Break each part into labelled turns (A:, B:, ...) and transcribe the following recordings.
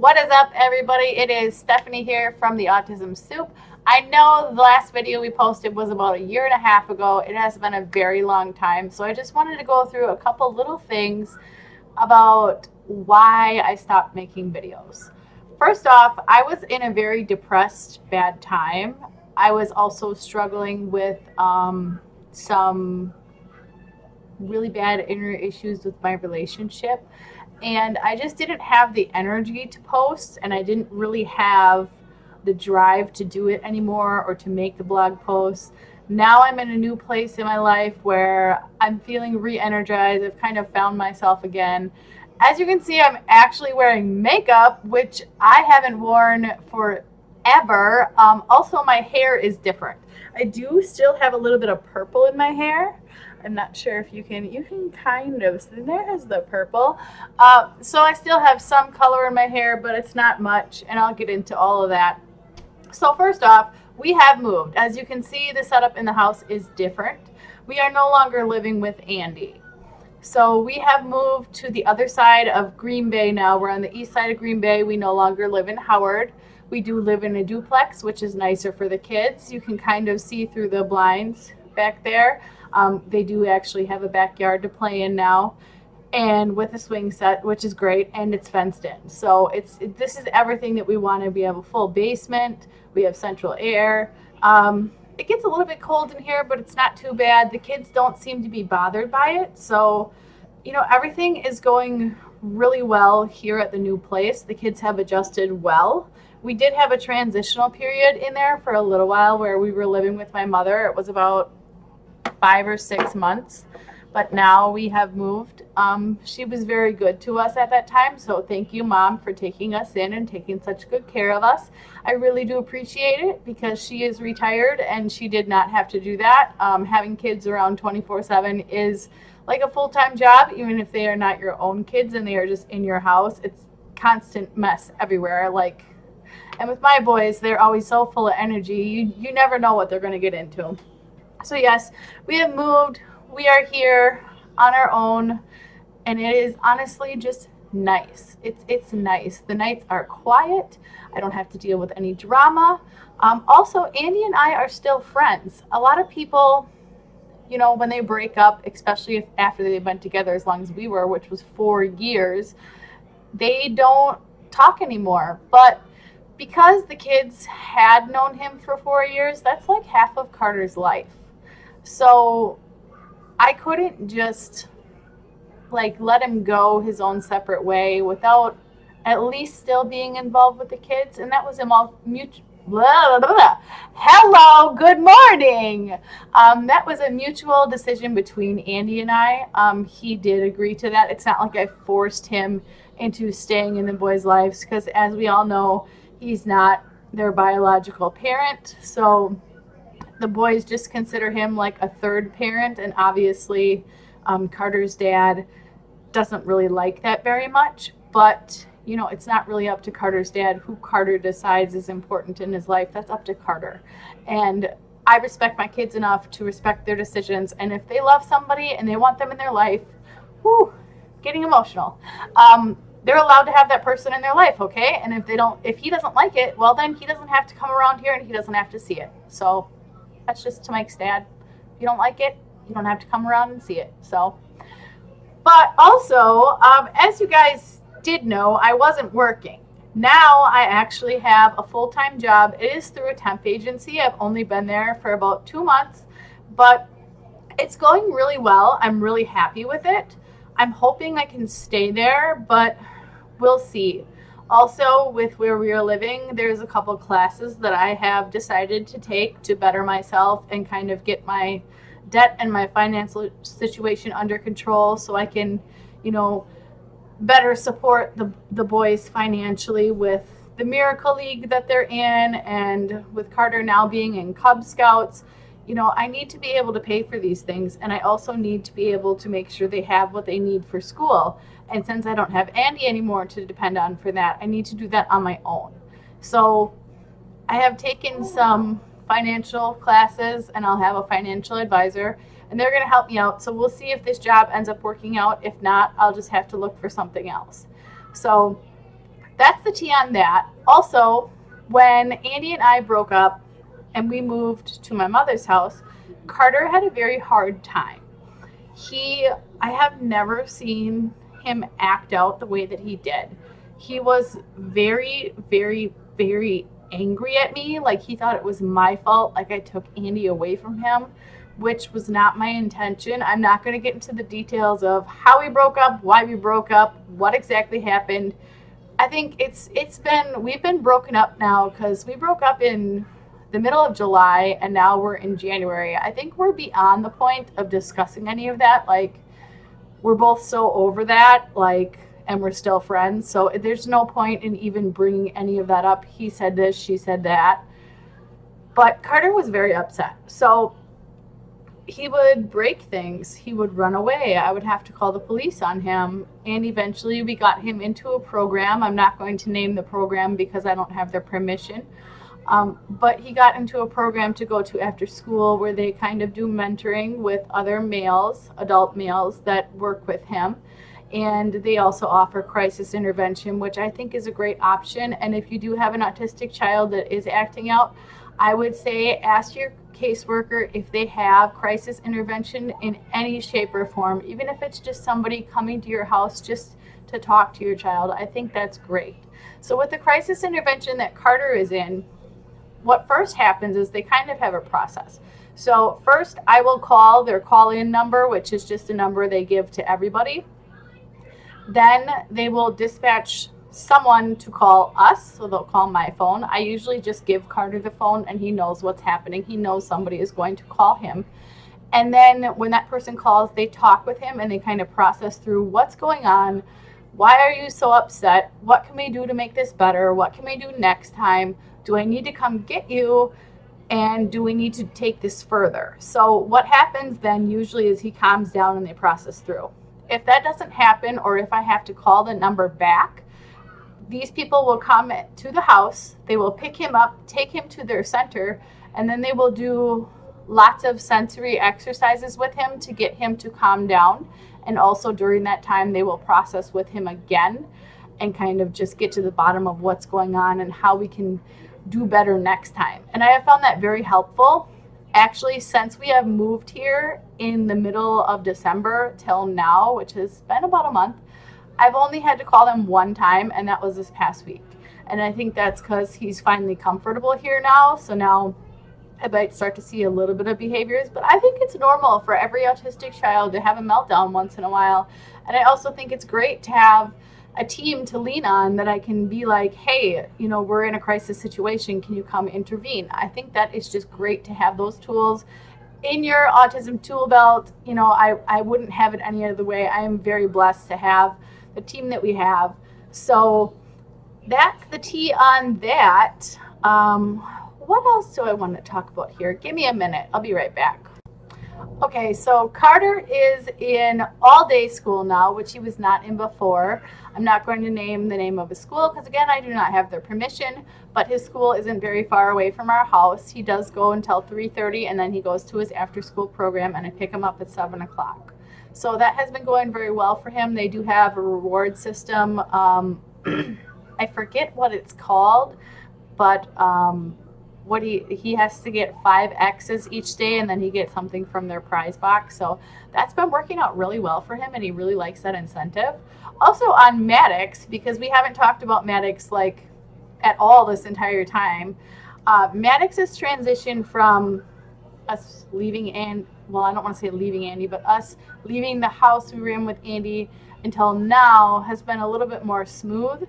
A: What is up, everybody? It is Stephanie here from the Autism Soup. I know the last video we posted was about a year and a half ago. It has been a very long time, so I just wanted to go through a couple little things about why I stopped making videos. First off, I was in a very depressed, bad time. I was also struggling with some really bad inner issues with my relationship, and I just didn't have the energy to post, and I didn't really have the drive to do it anymore or to make the blog posts. Now I'm in a new place in my life where I'm feeling re-energized. I've kind of found myself again. As you can see, I'm actually wearing makeup, which I haven't worn forever. Also, my hair is different. I do still have a little bit of purple in my hair. I'm not sure if you can kind of see, there's the purple. So I still have some color in my hair, but it's not much, and I'll get into all of that. So first off, we have moved. As you can see, the setup in the house is different. We are no longer living with Andy. So we have moved to the other side of Green Bay now. We're on the east side of Green Bay. We no longer live in Howard. We do live in a duplex, which is nicer for the kids. You can kind of see through the blinds back there. They do actually have a backyard to play in now, and with a swing set, which is great, and it's fenced in. So this is everything that we want to be. Have a full basement. We have central air. It gets a little bit cold in here, but it's not too bad. The kids don't seem to be bothered by it. So, everything is going really well here at the new place. The kids have adjusted well. We did have a transitional period in there for a little while where we were living with my mother. It was about 5 or 6 months, but now we have moved. She was very good to us at that time, so thank you, Mom, for taking us in and taking such good care of us. I really do appreciate it because she is retired and she did not have to do that. Having kids around 24/7 is like a full-time job, even if they are not your own kids and they are just in your house. It's constant mess everywhere. And with my boys, they're always so full of energy. You never know what they're going to get into. So yes, we have moved. We are here on our own, and it is honestly just nice. It's nice. The nights are quiet. I don't have to deal with any drama. Also, Andy and I are still friends. A lot of people, when they break up, especially after they've been together as long as we were, which was 4 years, they don't talk anymore. But because the kids had known him for 4 years, that's like half of Carter's life. So I couldn't just let him go his own separate way without at least still being involved with the kids. And that was Hello, good morning. That was a mutual decision between Andy and I. He did agree to that. It's not like I forced him into staying in the boys' lives because, as we all know, he's not their biological parent. So the boys just consider him like a third parent, and obviously Carter's dad doesn't really like that very much, but it's not really up to Carter's dad who Carter decides is important in his life. That's up to Carter, and I respect my kids enough to respect their decisions, and if they love somebody and they want them in their life, getting emotional, they're allowed to have that person in their life, okay? And if he doesn't like it, well, then he doesn't have to come around here and he doesn't have to see it. So that's just to Mike's dad. If you don't like it, you don't have to come around and see it. So, but also, as you guys did know, I wasn't working. Now I actually have a full-time job. It is through a temp agency. I've only been there for about 2 months, but it's going really well. I'm really happy with it. I'm hoping I can stay there, but we'll see. Also, with where we are living, there's a couple classes that I have decided to take to better myself and kind of get my debt and my financial situation under control so I can, better support the boys financially with the Miracle League that they're in, and with Carter now being in Cub Scouts. I need to be able to pay for these things, and I also need to be able to make sure they have what they need for school. And since I don't have Andy anymore to depend on for that, I need to do that on my own. So I have taken some financial classes, and I'll have a financial advisor, and they're going to help me out. So we'll see if this job ends up working out. If not, I'll just have to look for something else. So that's the tea on that. Also, when Andy and I broke up and we moved to my mother's house, Carter had a very hard time. He, I have never seen him act out the way that he did. He was very, very, very angry at me. Like he thought it was my fault, like I took Andy away from him, which was not my intention. I'm not going to get into the details of how we broke up, why we broke up, what exactly happened. I think we've been broken up now because we broke up in the middle of July and now we're in January. I think we're beyond the point of discussing any of that. Like we're both so over that, like, and we're still friends. So there's no point in even bringing any of that up. He said this, she said that. But Carter was very upset. So he would break things. He would run away. I would have to call the police on him. And eventually we got him into a program. I'm not going to name the program because I don't have their permission. But he got into a program to go to after school where they kind of do mentoring with other males, adult males that work with him. And they also offer crisis intervention, which I think is a great option. And if you do have an autistic child that is acting out, I would say ask your caseworker if they have crisis intervention in any shape or form, even if it's just somebody coming to your house just to talk to your child. I think that's great. So with the crisis intervention that Carter is in, what first happens is they kind of have a process. So first I will call their call-in number, which is just a number they give to everybody. Then they will dispatch someone to call us, so they'll call my phone. I usually just give Carter the phone and he knows what's happening. He knows somebody is going to call him. And then when that person calls, they talk with him and they kind of process through what's going on. Why are you so upset? What can we do to make this better? What can we do next time? Do I need to come get you? And do we need to take this further? So what happens then usually is he calms down and they process through. If that doesn't happen, or if I have to call the number back, these people will come to the house, they will pick him up, take him to their center, and then they will do lots of sensory exercises with him to get him to calm down. And also during that time, they will process with him again and kind of just get to the bottom of what's going on and how we can do better next time. And I have found that very helpful. Actually, since we have moved here in the middle of December till now, which has been about a month, I've only had to call them one time, and that was this past week. And I think that's because he's finally comfortable here now. So now I might start to see a little bit of behaviors, but I think it's normal for every autistic child to have a meltdown once in a while. And I also think it's great to have a team to lean on that I can be like, hey, you know, we're in a crisis situation. Can you come intervene? I think that is just great to have those tools in your autism tool belt. You know, I wouldn't have it any other way. I am very blessed to have the team that we have. So that's the tea on that. What else do I want to talk about here? Give me a minute. I'll be right back. Okay, so Carter is in all-day school now, which he was not in before. I'm not going to name the name of his school because, again, I do not have their permission, but his school isn't very far away from our house. He does go until 3:30, and then he goes to his after-school program, and I pick him up at 7 o'clock. So that has been going very well for him. They do have a reward system. I forget what it's called, but what he has to get 5 X's each day, and then he gets something from their prize box. So that's been working out really well for him, and he really likes that incentive. Also on Maddox, because we haven't talked about Maddox like at all this entire time, Maddox has transitioned from us leaving, and well, I don't want to say leaving Andy, but us leaving the house we were in with Andy until now has been a little bit more smooth.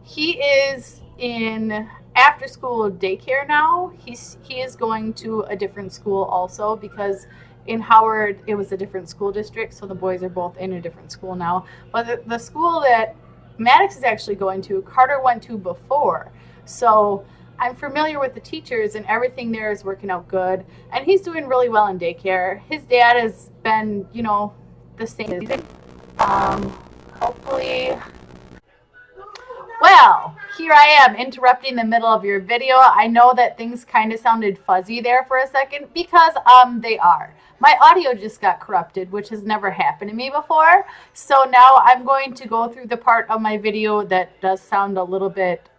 A: He is in after school daycare now. He is going to a different school also, because in Howard it was a different school district, so the boys are both in a different school now. But the school that Maddox is actually going to, Carter went to before. So I'm familiar with the teachers, and everything there is working out good. And he's doing really well in daycare. His dad has been, you know, the same. Hopefully, well, here I am interrupting the middle of your video. I know that things kind of sounded fuzzy there for a second because they are. My audio just got corrupted, which has never happened to me before. So now I'm going to go through the part of my video that does sound a little bit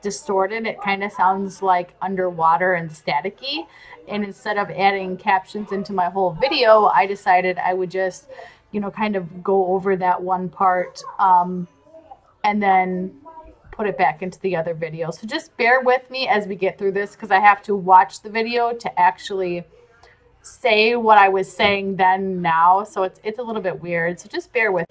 A: distorted. It kind of sounds like underwater and staticky. And instead of adding captions into my whole video, I decided I would just, kind of go over that one part and then put it back into the other video. So just bear with me as we get through this because I have to watch the video to actually say what I was saying then now. So it's a little bit weird. So just bear with.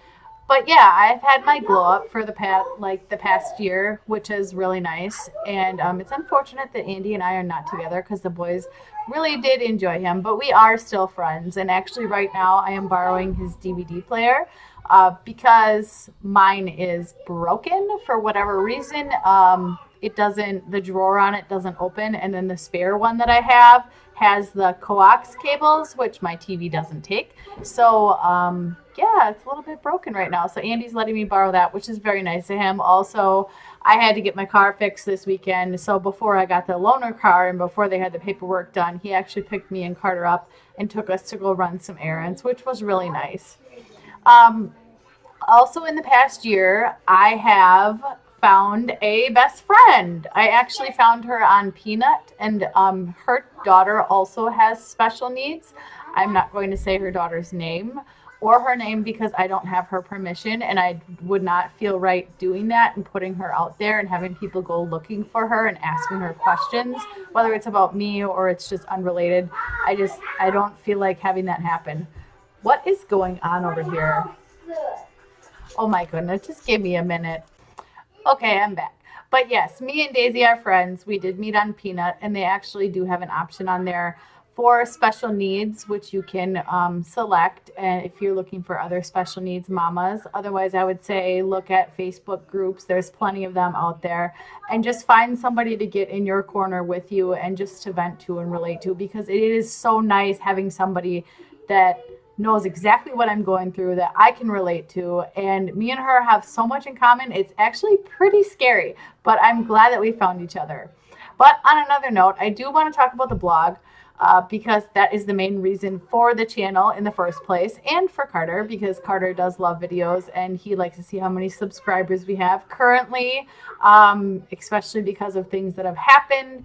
A: But yeah, I've had my glow up for the past year, which is really nice. And it's unfortunate that Andy and I are not together because the boys really did enjoy him. But we are still friends. And actually right now I am borrowing his DVD player because mine is broken for whatever reason. The drawer on it doesn't open. And then the spare one that I have has the coax cables, which my TV doesn't take. So, yeah, it's a little bit broken right now. So Andy's letting me borrow that, which is very nice of him. Also, I had to get my car fixed this weekend. So before I got the loaner car and before they had the paperwork done, he actually picked me and Carter up and took us to go run some errands, which was really nice. Also in the past year, I have found a best friend. I actually found her on Peanut, and her daughter also has special needs. I'm not going to say her daughter's name or her name because I don't have her permission, and I would not feel right doing that and putting her out there and having people go looking for her and asking her questions, whether it's about me or it's just unrelated. I don't feel like having that happen. What is going on over here? Oh my goodness, just give me a minute. Okay, I'm back. But yes, me and Daisy are friends. We did meet on Peanut, and they actually do have an option on there for special needs, which you can select if you're looking for other special needs mamas. Otherwise, I would say look at Facebook groups. There's plenty of them out there. And just find somebody to get in your corner with you and just to vent to and relate to, because it is so nice having somebody that knows exactly what I'm going through that I can relate to, and me and her have so much in common. It's actually pretty scary, but I'm glad that we found each other. But on another note, I do want to talk about the blog because that is the main reason for the channel in the first place, and for Carter, because Carter does love videos and he likes to see how many subscribers we have currently, especially because of things that have happened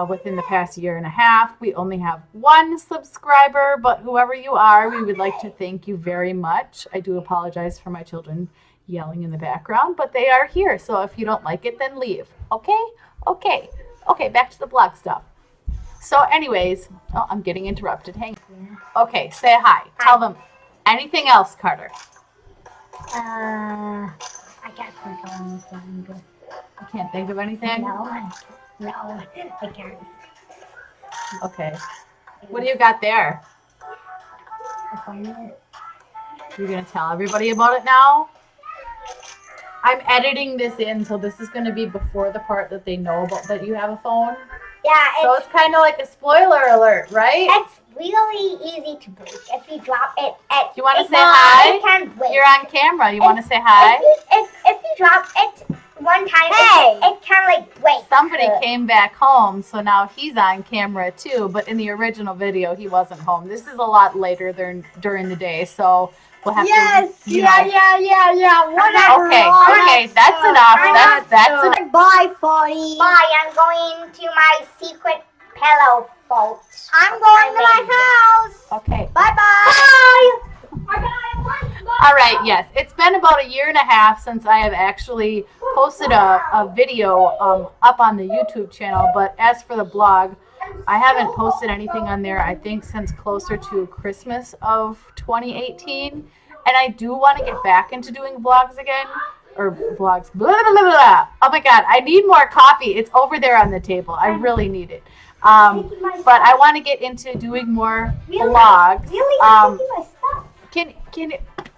A: within the past year and a half. We only have one subscriber, but whoever you are, we would like to thank you very much. I do apologize for my children yelling in the background, but they are here. So if you don't like it, then leave. Okay? Okay, back to the blog stuff. So anyways, I'm getting interrupted. Hang on. Okay, say hi. Tell them anything else, Carter.
B: I can't think of anything.
A: You can't think of anything?
B: No, I can't.
A: Okay. What do you got there?
B: I found it.
A: You're going to tell everybody about it now? I'm editing this in, so this is going to be before the part that they know about that you have a phone.
B: Yeah,
A: so it's kind of like a spoiler alert, right?
B: It's really easy to break. If you drop it,
A: do you want to say hi?
B: It can break.
A: You're on camera. You want to say hi?
B: If you drop it one time, it can break.
A: Somebody came back home, so now he's on camera too. But in the original video, he wasn't home. This is a lot later during the day, so we'll have to.
B: Yeah. Whatever.
A: Okay. That's enough. That's enough.
B: Bye, Polly. Bye. I'm going to my secret pillow vault. I'm going to my house.
A: Okay.
B: Bye.
A: All right, yes. It's been about a year and a half since I have actually posted a video up on the YouTube channel, but as for the blog, I haven't posted anything on there, I think, since closer to Christmas of 2018, and I do want to get back into doing vlogs again, or vlogs, blah, blah, blah, blah. Oh my god, I need more coffee. It's over there on the table. I really need it. But I want to get into doing more vlogs.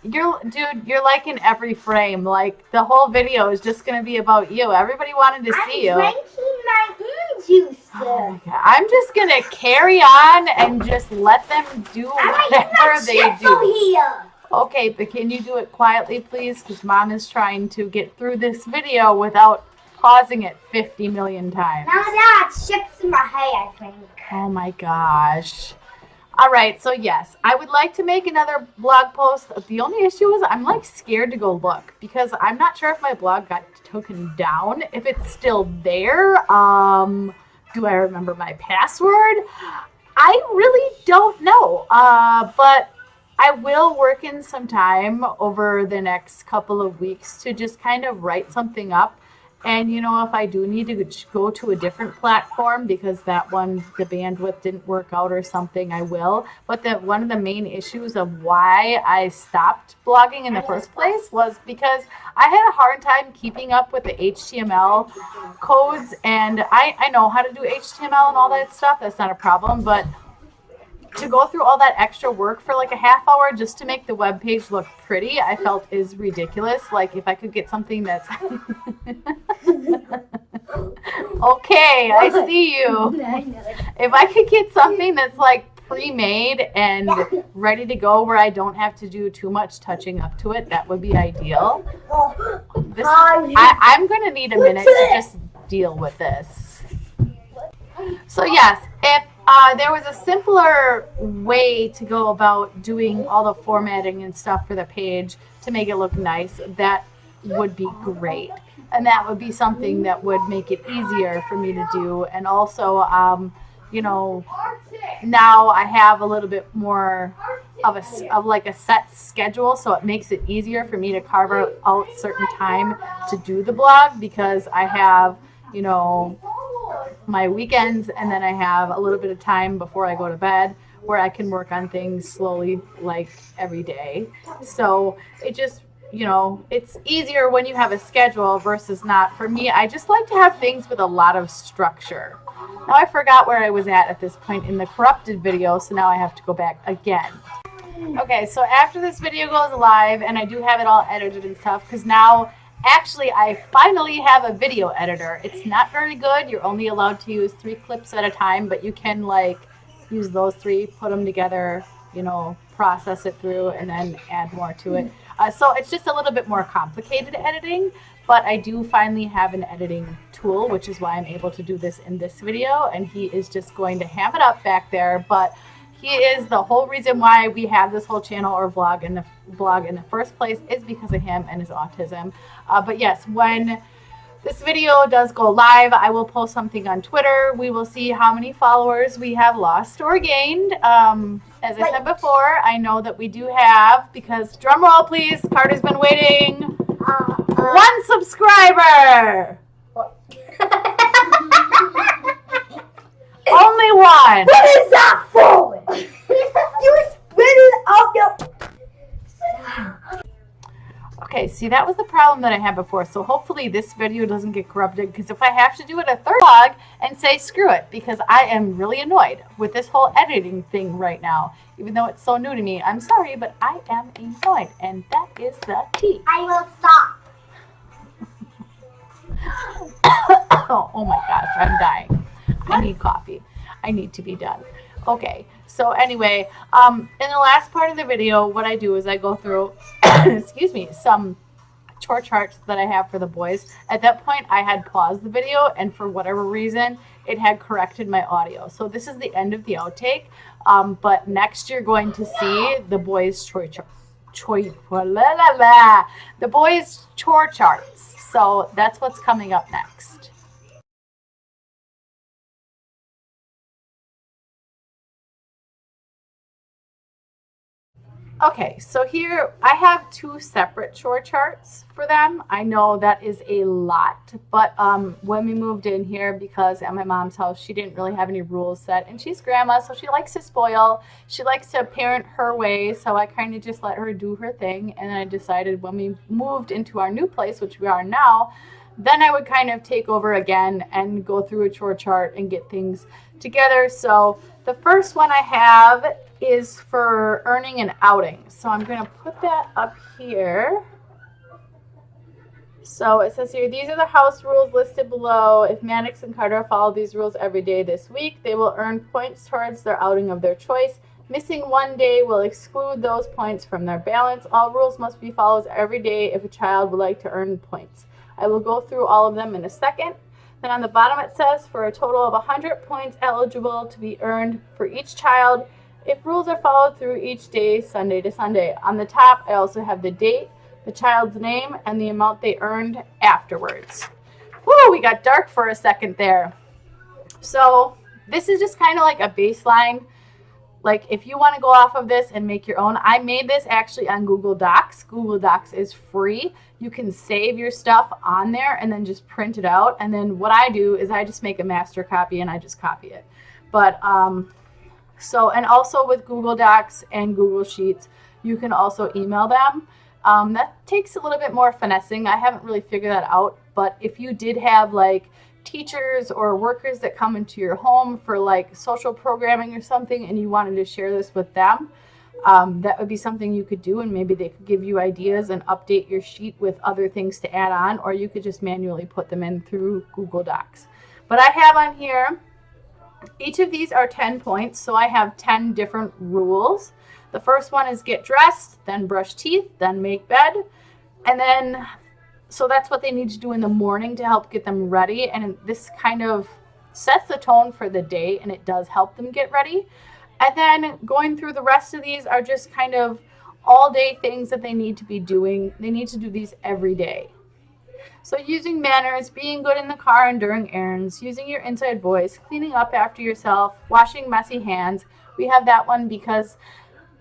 A: You're like in every frame. Like the whole video is just gonna be about you. Everybody wanted to see you.
B: I'm drinking my juice.
A: Oh my God. I'm just gonna carry on and just let them do whatever they do.
B: Here.
A: Okay, but can you do it quietly, please? Because Mom is trying to get through this video without pausing it 50 million times.
B: Now that chips in my head, I think.
A: Oh my gosh. All right, so yes, I would like to make another blog post. The only issue is I'm like scared to go look because I'm not sure if my blog got taken down, if it's still there. Do I remember my password? I really don't know. But I will work in some time over the next couple of weeks to just kind of write something up. And if I do need to go to a different platform because that one, the bandwidth didn't work out or something, I will. But one of the main issues of why I stopped blogging in the first place was because I had a hard time keeping up with the HTML codes. And I know how to do HTML and all that stuff. That's not a problem. But to go through all that extra work for like a half hour just to make the web page look pretty, I felt is ridiculous. Like if I could get something that's okay, I see you. If I could get something that's like pre-made and ready to go where I don't have to do too much touching up to it, that would be ideal. I'm going to need a minute to just deal with this. So yes, if there was a simpler way to go about doing all the formatting and stuff for the page to make it look nice, that would be great. And that would be something that would make it easier for me to do. And also, now I have a little bit more of a set schedule, so it makes it easier for me to carve out certain time to do the blog because I have, my weekends, and then I have a little bit of time before I go to bed where I can work on things slowly, like every day. So it just, it's easier when you have a schedule versus not. For me, I just like to have things with a lot of structure. Now I forgot where I was at this point in the corrupted video, so now I have to go back again. Okay, so after this video goes live, and I do have it all edited and stuff, because now actually, I finally have a video editor. It's not very good. You're only allowed to use 3 clips at a time, but you can use those 3, put them together, process it through, and then add more to it. So it's just a little bit more complicated editing, but I do finally have an editing tool, which is why I'm able to do this in this video, and he is just going to ham it up back there. But he is the whole reason why we have this whole channel or blog in the first place is because of him and his autism. But yes, when this video does go live, I will post something on Twitter. We will see how many followers we have lost or gained. As I said before, I know that we do have, because drum roll please, Carter's been waiting. 1 subscriber. Only 1.
B: What is that for? You spit it out your...
A: Okay, see, that was the problem that I had before. So hopefully this video doesn't get corrupted, because if I have to do it a third vlog and say screw it, because I am really annoyed with this whole editing thing right now. Even though it's so new to me, I'm sorry, but I am annoyed, and that is the tea.
B: I will stop.
A: Oh my gosh, I'm dying. I need coffee. I need to be done. Okay, so anyway, in the last part of the video, what I do is I go through, excuse me, some chore charts that I have for the boys. At that point, I had paused the video, and for whatever reason, it had corrected my audio. So this is the end of the outtake, but next you're going to see the boys' the boys' chore charts. So that's what's coming up next. Okay, so here I have 2 separate chore charts for them. I know that is a lot, but when we moved in here, because at my mom's house, she didn't really have any rules set, and she's grandma, so she likes to spoil. She likes to parent her way, so I kind of just let her do her thing, and I decided when we moved into our new place, which we are now, then I would kind of take over again and go through a chore chart and get things together. So the first one I have is for earning an outing. So I'm going to put that up here. So it says here, these are the house rules listed below. If Maddox and Carter follow these rules every day this week, they will earn points towards their outing of their choice. Missing one day will exclude those points from their balance. All rules must be followed every day if a child would like to earn points. I will go through all of them in a second. Then on the bottom it says for a total of 100 points eligible to be earned for each child if rules are followed through each day, Sunday to Sunday. On the top I also have the date, the child's name, and the amount they earned afterwards. Woo, we got dark for a second there. So this is just kind of like a baseline. Like if you want to go off of this and make your own, I made this actually on Google Docs. Google Docs is free. You can save your stuff on there and then just print it out. And then what I do is I just make a master copy and I just copy it. But and also with Google Docs and Google Sheets, you can also email them. That takes a little bit more finessing. I haven't really figured that out. But if you did have like teachers or workers that come into your home for like social programming or something and you wanted to share this with them, that would be something you could do, and maybe they could give you ideas and update your sheet with other things to add on, or you could just manually put them in through Google Docs. But I have on here, each of these are 10 points, so I have 10 different rules. The first one is get dressed, then brush teeth, then make bed, and then so that's what they need to do in the morning to help get them ready. And this kind of sets the tone for the day, and it does help them get ready. And then going through the rest of these are just kind of all day things that they need to be doing. They need to do these every day. So using manners, being good in the car and during errands, using your inside voice, cleaning up after yourself, washing messy hands. We have that one because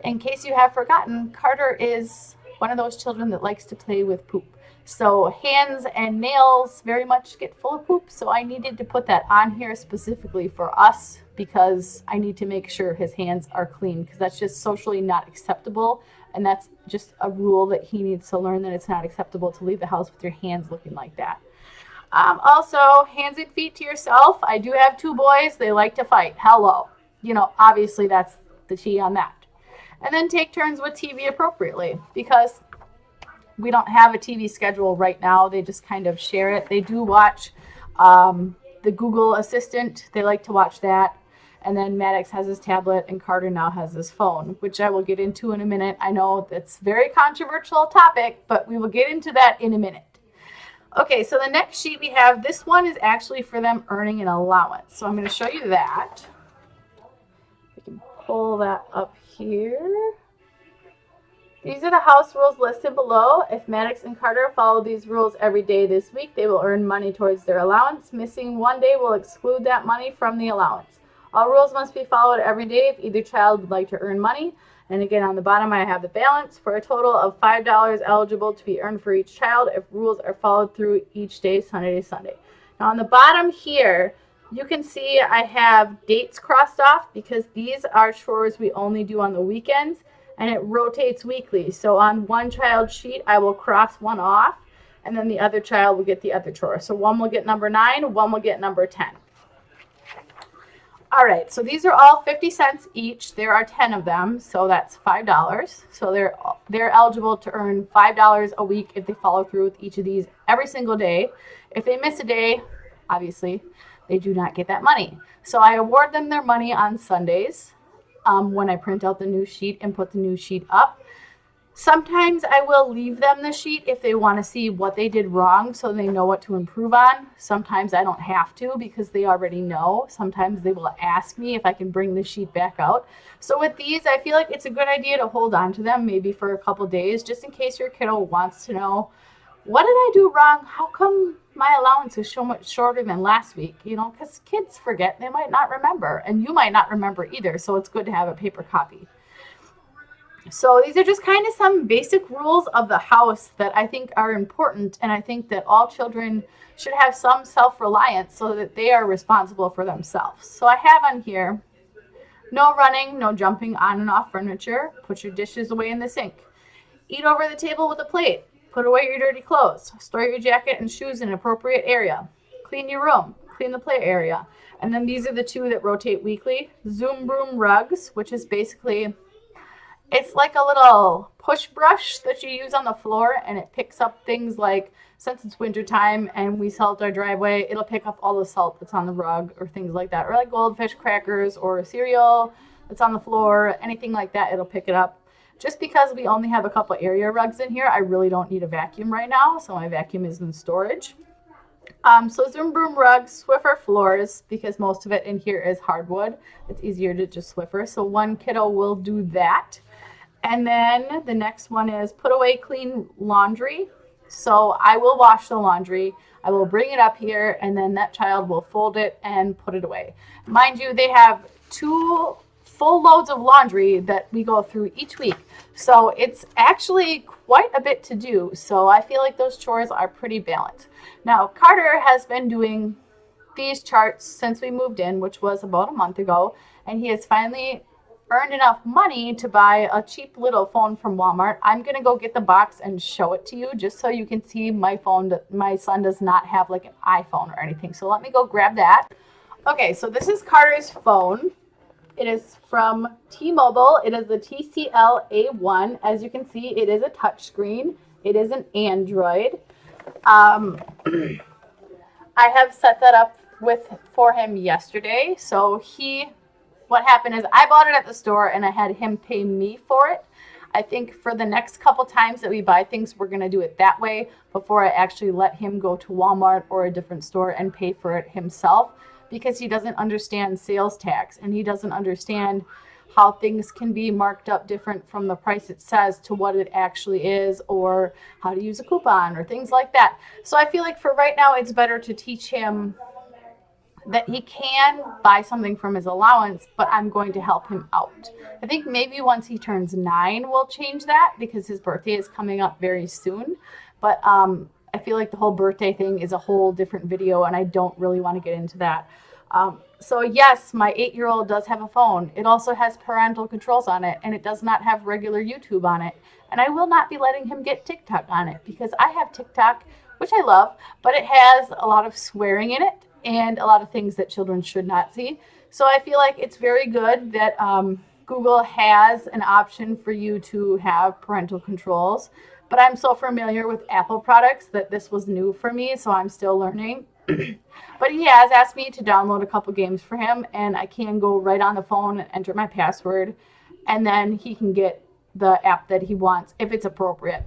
A: in case you have forgotten, Carter is one of those children that likes to play with poop. So hands and nails very much get full of poop. So I needed to put that on here specifically for us because I need to make sure his hands are clean, because that's just socially not acceptable. And that's just a rule that he needs to learn, that it's not acceptable to leave the house with your hands looking like that. Also, hands and feet to yourself. I do have 2 boys. They like to fight. Hello. Obviously that's the key on that. And then take turns with TV appropriately, because we don't have a TV schedule right now. They just kind of share it. They do watch the Google Assistant. They like to watch that. And then Maddox has his tablet and Carter now has his phone, which I will get into in a minute. I know that's a very controversial topic, but we will get into that in a minute. Okay, so the next sheet we have, this one is actually for them earning an allowance. So I'm going to show you that. We can pull that up here. These are the house rules listed below. If Maddox and Carter follow these rules every day this week, they will earn money towards their allowance. Missing one day will exclude that money from the allowance. All rules must be followed every day if either child would like to earn money. And again, on the bottom, I have the balance for a total of $5 eligible to be earned for each child if rules are followed through each day, Sunday to Sunday. Now, on the bottom here, you can see I have dates crossed off because these are chores we only do on the weekends. And it rotates weekly. So on one child's sheet, I will cross one off, and then the other child will get the other chore. So one will get number 9, one will get number 10. All right, so these are all 50 cents each. There are 10 of them, so that's $5. So they're eligible to earn $5 a week if they follow through with each of these every single day. If they miss a day, obviously, they do not get that money. So I award them their money on Sundays. When I print out the new sheet and put the new sheet up. Sometimes I will leave them the sheet if they want to see what they did wrong so they know what to improve on. Sometimes I don't have to because they already know. Sometimes they will ask me if I can bring the sheet back out. So with these, I feel like it's a good idea to hold on to them maybe for a couple days just in case your kiddo wants to know, what did I do wrong? How come my allowance is so much shorter than last week? Because kids forget. They might not remember, and you might not remember either, so it's good to have a paper copy. So these are just kind of some basic rules of the house that I think are important, and I think that all children should have some self-reliance so that they are responsible for themselves. So I have on here, no running, no jumping on and off furniture, put your dishes away in the sink, eat over the table with a plate, put away your dirty clothes, store your jacket and shoes in an appropriate area, clean your room, clean the play area. And then these are the 2 that rotate weekly. Zoom broom rugs, which is basically, it's like a little push brush that you use on the floor, and it picks up things like, since it's winter time and we salt our driveway, it'll pick up all the salt that's on the rug or things like that, or like goldfish crackers or cereal, that's on the floor, anything like that, it'll pick it up. Just because we only have a couple area rugs in here, I really don't need a vacuum right now, so my vacuum is in storage. So Zoom Broom rugs, Swiffer floors, because most of it in here is hardwood. It's easier to just Swiffer, so one kiddo will do that. And then the next one is put away clean laundry. So I will wash the laundry, I will bring it up here, and then that child will fold it and put it away. Mind you, they have 2 full loads of laundry that we go through each week. So it's actually quite a bit to do. So I feel like those chores are pretty balanced. Now, Carter has been doing these charts since we moved in, which was about a month ago, and he has finally earned enough money to buy a cheap little phone from Walmart. I'm gonna go get the box and show it to you just so you can see my phone. My son does not have like an iPhone or anything. So let me go grab that. Okay, so this is Carter's phone. It is from T-Mobile. It is the TCL A1. As you can see, it is a touchscreen. It is an Android. I have set that up for him yesterday. So what happened is I bought it at the store and I had him pay me for it. I think for the next couple times that we buy things, we're going to do it that way before I actually let him go to Walmart or a different store and pay for it himself, because he doesn't understand sales tax and he doesn't understand how things can be marked up different from the price it says to what it actually is, or how to use a coupon or things like that. So I feel like for right now, it's better to teach him that he can buy something from his allowance, but I'm going to help him out. I think maybe once he turns 9, we'll change that, because his birthday is coming up very soon. But I feel like the whole birthday thing is a whole different video, and I don't really want to get into that. So yes, my 8-year-old does have a phone. It also has parental controls on it, and it does not have regular YouTube on it. And I will not be letting him get TikTok on it, because I have TikTok, which I love, but it has a lot of swearing in it and a lot of things that children should not see. So I feel like it's very good that Google has an option for you to have parental controls. But I'm so familiar with Apple products that this was new for me, so I'm still learning. But he has asked me to download a couple games for him, and I can go right on the phone and enter my password, and then he can get the app that he wants if it's appropriate.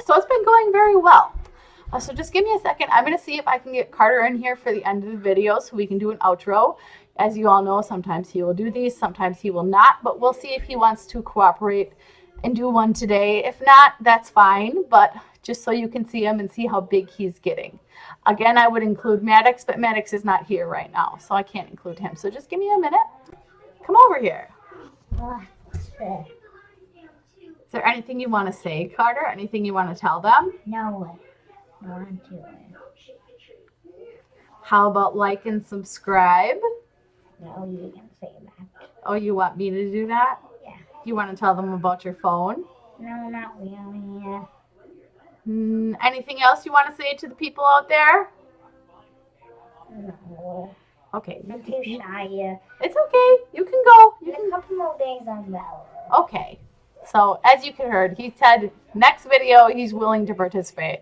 A: So it's been going very well. So just give me a second. I'm going to see if I can get Carter in here for the end of the video so we can do an outro. As you all know, sometimes he will do these, sometimes he will not, but we'll see if he wants to cooperate and do one today. If not, that's fine, but just so you can see him and see how big he's getting. Again, I would include Maddox, but Maddox is not here right now, so I can't include him. So just give me a minute. Come over here. Is there anything you want to say, Carter? Anything you want to tell them?
B: No, I want to.
A: How about like and subscribe?
B: No, you can say that.
A: Oh, you want me to do that?
B: Yeah.
A: You want to tell them about your phone?
B: No, not really.
A: Anything else you want to say to the people out there?
B: No.
A: Okay.
B: I'm too shy.
A: It's okay. You can go.
B: In a couple more days, I'm well.
A: Okay. So, as you can heard, he said next video he's willing to participate.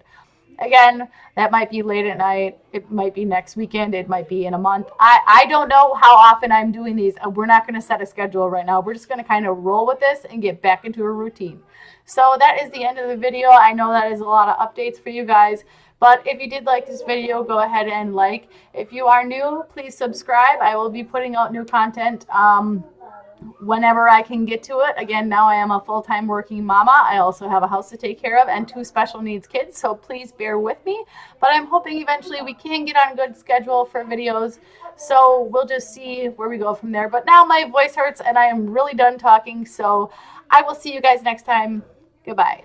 A: Again, that might be late at night. It might be next weekend. It might be in a month. I don't know how often I'm doing these. We're not going to set a schedule right now. We're just going to kind of roll with this and get back into a routine. So that is the end of the video. I know that is a lot of updates for you guys. But if you did like this video, go ahead and like. If you are new, please subscribe. I will be putting out new content whenever I can get to it. Again, now I am a full-time working mama. I also have a house to take care of and 2 special needs kids, so please bear with me. But I'm hoping eventually we can get on a good schedule for videos, so we'll just see where we go from there. But now my voice hurts and I am really done talking, so I will see you guys next time. Goodbye.